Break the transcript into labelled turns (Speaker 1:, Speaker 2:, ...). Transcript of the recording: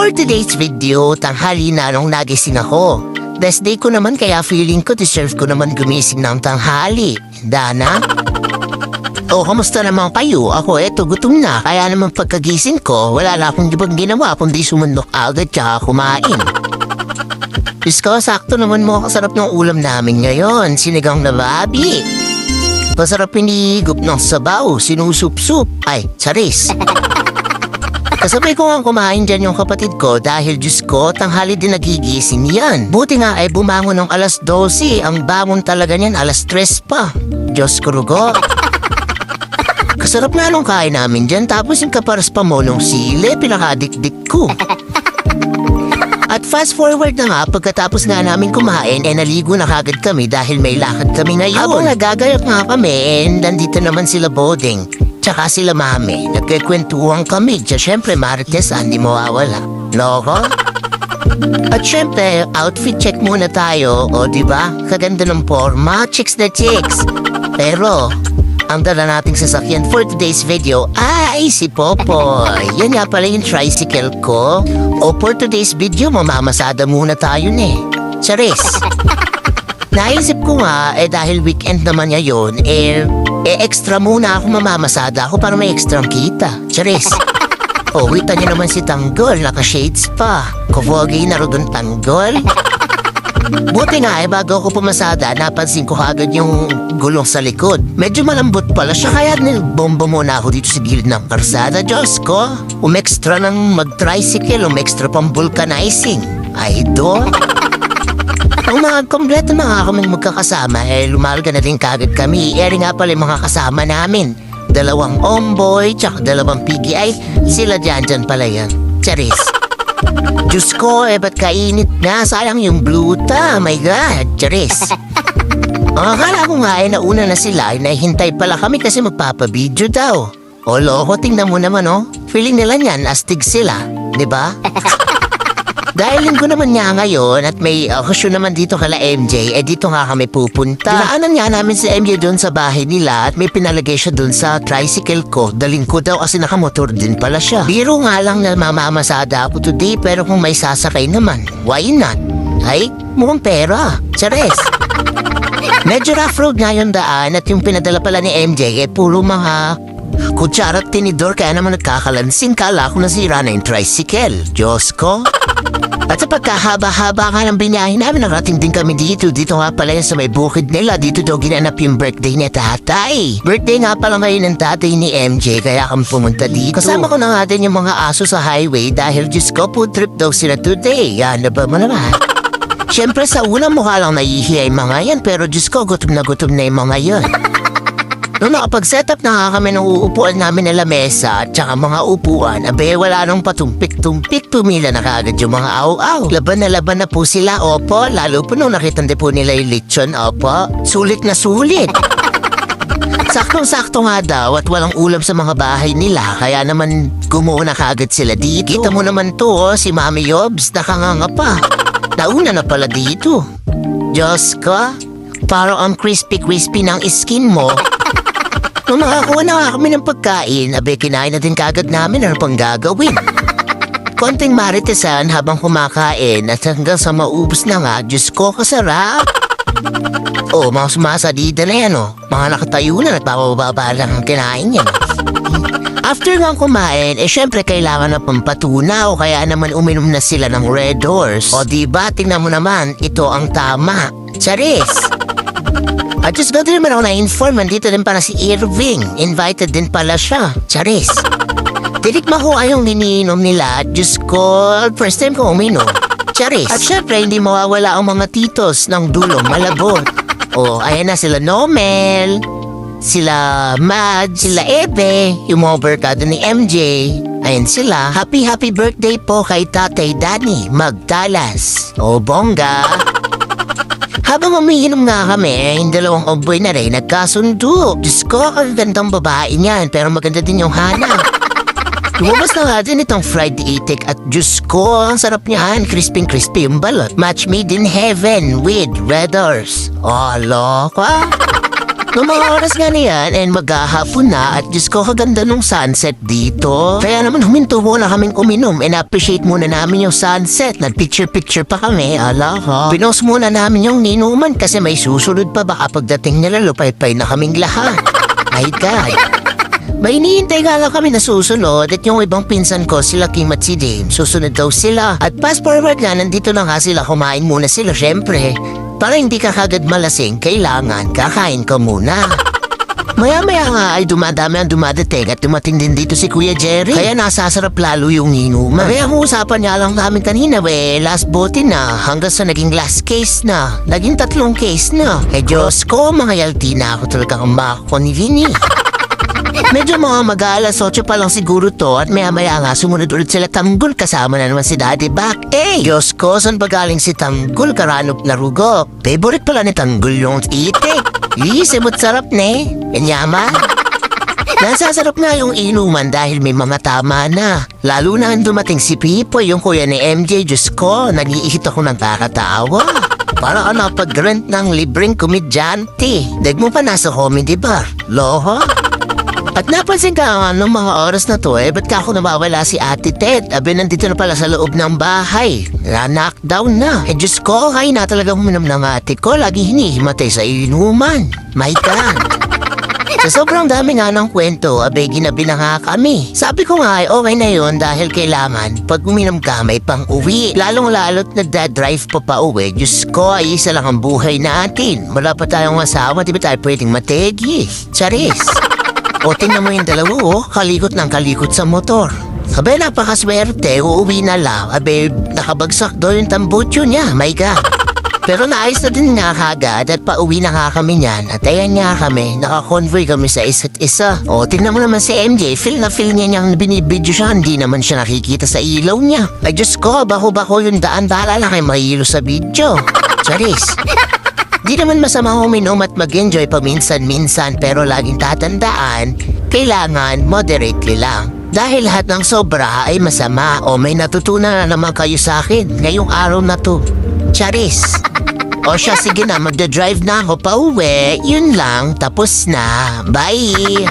Speaker 1: For today's video, tanghali na nung nagising ako. Best day ko naman kaya feeling ko deserve ko naman gumising ng tanghali. Dana? O, kamusta naman kayo? Ako eto, gutom na. Kaya naman pagkagising ko, wala na akong ibang ginawa kundi sumundok agad tsaka kumain. Diyos ko, sakto naman mo kasarap ng ulam namin ngayon. Sinigang na babi. Masarap hinihigop ng sabaw, sinusup-sup. Ay, charis. Kasabay ko nga kumain dyan yung kapatid ko dahil Diyos ko, tanghali din nagigising yan. Buti nga ay bumangon ng alas 12, ang bangon talaga niyan alas 3 pa. Diyos ko rugo. Kasarap nga nung kain namin dyan tapos yung kaparas pa mo nung sili, pinakadikdik ko. At fast forward na nga, pagkatapos nga namin kumain, naligo na kagad kami dahil may lakad kami ngayon. Habang nagagayat nga kami, nandito naman sila Boding. Tsaka sila Mami, nagkikwentuhan kami. Siyempre, Marites, hindi mawawala. Loko? At siyempre, outfit check muna tayo. O, diba? Kaganda ng forma, chicks na chicks. Pero, ang dala nating sasakyan for today's video ay si Popoy. Yan nga pala yung tricycle ko. O, for today's video, mamamasada muna tayo Charis. Naisip ko nga, dahil weekend naman ngayon, extra muna ako mamamasada ako para may extra kita. Charis. O, wita niyo naman si Tanggol, naka-shades pa. Kufogi na rin Tanggol. Buti nga bago ako pumasada, napansin ko agad yung gulong sa likod. Medyo malambot pala siya, kaya nilbomba muna ako dito sa gilid ng karsada. Diyos ko, umextra ng mag-tricycle, umextra pang vulcanizing. Ay, do. Ang mga kompleto na nga kaming magkakasama, lumalga na din kagad kami. Eri nga pala yung mga kasama namin. 2 omboy, tsaka 2 piggy. Ay, sila dyan pala yan. Charis. Diyos ko, ba't kainit na? Sayang yung bluta. My God, charis. Ang akala ko nga nauna na sila, nahihintay pala kami kasi magpapabidyo daw. O loko, tingnan mo naman Feeling nila niyan, astig sila. Diba? Dahil linggo naman nga ngayon at may okasyon naman dito kala MJ, dito nga kami pupunta. Dinaanan nga namin si MJ doon sa bahay nila at may pinalagay siya doon sa tricycle ko. Daling ko daw kasi nakamotor din pala siya. Biro nga lang na mamamasada ako today pero kung may sasakay naman, why not? Ay, mukhang pera. Chares. Medyo rough road nga yung daan at yung pinadala pala ni MJ puro mga kutsara at tinidor kaya naman nagkakalansing. Kala ko nasira na yung tricycle. Diyos ko. At sa pagkahaba-haba nga ng binahe namin, narating din kami dito. Dito nga pala yan sa may bukid nila. Dito daw ginanap yung birthday ni tatay. Birthday nga pala ngayon ng tatay ni MJ, kaya kami pumunta dito. Kasama ko na nga din yung mga aso sa highway dahil Diyos ko, food trip daw sila today. Yan na ba mo naman? Siyempre sa una mukha lang nahihiya yung mga yan, pero Diyos ko, gutom na yung mga yan. Noong nakapag-setup na nga kami ng uupuan namin na lamesa at saka mga upuan, wala nung patumpik-tumpik, pumila na kaagad yung mga aw-aw. Laban na po sila, opo, lalo po nung nakitanda po nila yung lechon, opo, sulit na sulit. Saktong-sakto nga daw at walang ulam sa mga bahay nila, kaya naman gumuo na kaagad sila dito. Kita mo naman to, si Mami Yobs, nakanganga pa. Nauna na pala dito. Diyos ko, parang ang crispy-crispy ng skin mo. Nung nakakuha na nga kami ng pagkain, kinain na din kagad namin ano pang gagawin. Konting maritesan habang kumakain at hanggang sa maubos na nga, Diyos ko, kasarap. O, mga sumasadida na yan mga nakatayo na at papababa lang ang kinain yan. After nga kumain, syempre kailangan na pampatunaw kaya naman uminom na sila ng Red Horse. O diba, tingnan mo naman, ito ang tama. Charis! At just go din naman ako na-inform, nandito din pala si Irving. Invited din pala siya. Charis. Tinikma ko yung niniinom nila. Diyos ko, first time ko uminom. Charis. At syempre, hindi mawawala ang mga titos ng dulo, malabot. O, ayan na sila Nomel, sila Mad, sila Ebe, yung mga barkada ni MJ. Ayan sila. Happy birthday po kay Tatay Danny Magdalas. O, bongga. Habang umiinom nga kami, yung 2 omboy na rin nagkasundo. Diyos ko, ang gandang babae niyan, pero maganda din yung hanap. Lumabas na nga din itong fried itik at Diyos ko, ang sarap niyan, crispy yung balot. Match made in heaven with Red Horse. Oh, loko. Noong mga oras nga na yan, and maghahapon na at Diyos ko, kaganda nung sunset dito. Kaya naman huminto muna kaming uminom and appreciate muna namin yung sunset. Nag-picture-picture pa kami, ala ha. Pinost muna namin yung ninuman kasi may susunod pa baka pagdating nila lupay-pay na kaming lahat. My God. May iniintay nga lang kami na susunod at yung ibang pinsan ko, sila Kim at si James, susunod daw sila. At fast forward nga, nandito na nga sila, kumain muna sila syempre. Para hindi ka kagad malasing, kailangan kakain ka muna. Maya-maya nga ay dumadami ang dumadating at dumating din dito si Kuya Jerry. Kaya nasasarap lalo yung inuman. Kaya ang usapan niya lang namin kanina, last bote na hanggang sa naging last case na. Naging 3 case na. Diyos ko, mga yalti na ako talagang umako ni Vinny. Medyo mga mag-aalas 8 pa lang siguro to at maya-maya nga sumunod ulit sila Tanggol kasama na naman si Daddy Back. Diyos ko, saan ba galing si Tanggol? Karanop na rugo. Favorite pala ni Tanggol yung itik. Simot sarap ne. Kanyaman. Nasasarap nga yung inuman dahil may mga tama na. Lalo na ang dumating si Pipo, yung kuya ni MJ. Diyos ko, nag-iihit ako ng kakatawa. Para ka napag-rent ng libreng komedyante. Dag mo pa nasa comedy bar. Loho? At napansin ka nga nung mga oras na to ba't ka ako nawawala si Ate Ted? Abi nandito na pala sa loob ng bahay. Na-knockdown na. Diyos ko, kaya na talaga huminom ng ate ko. Lagi hinihimatay sa inuman. My God. Sa sobrang dami nga ng kwento, ginabi na nga kami. Sabi ko nga okay na yun dahil kailangan pag uminom ka may pang uwi. Lalong-lalot na drive pa uwi. Diyos ko, ay isa lang ang buhay natin. Wala pa tayong asawa, di ba tayo pwedeng mategi? Charis. O tingnan mo yung dalawa kalikot ng kalikot sa motor. Sabi napakaswerte, uuwi na lang. Nakabagsak doon yung tambutso niya, my God. Pero naayos na din nga kagad at pauwi na nga kami niyan. At ayan nga kami, nakakonvoy kami sa isa't isa. O tingnan mo naman si MJ, feel niya niyang binibidyo siya, hindi naman siya nakikita sa ilaw niya. Ay Diyos ko, bako-bako yung daan, bahala na kayo mahilo sa video. Charis. Di naman masama uminom at mag-enjoy paminsan-minsan pero laging tatandaan, kailangan moderately lang. Dahil lahat ng sobra ay masama o may natutunan na naman kayo sa akin ngayong araw na to. Charis. O siya, sige na, magdadrive na ako pa uwi. Yun lang, tapos na. Bye!